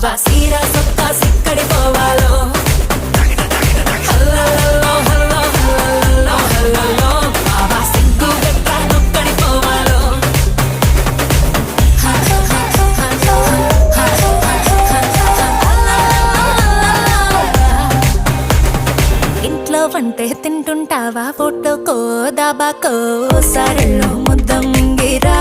బాబా సీరా సొక్కా సిక్కడి పోవాలో హల్లల్లో hello హల్లల్లో హల్లల్లో బాబా సిగ్గు గట్ట నొక్కడి పోవాలో ఇంట్లో వంటే తింటుంటావా ఫోటోకో దాబాకో సరళో ముద్ద మింగిరా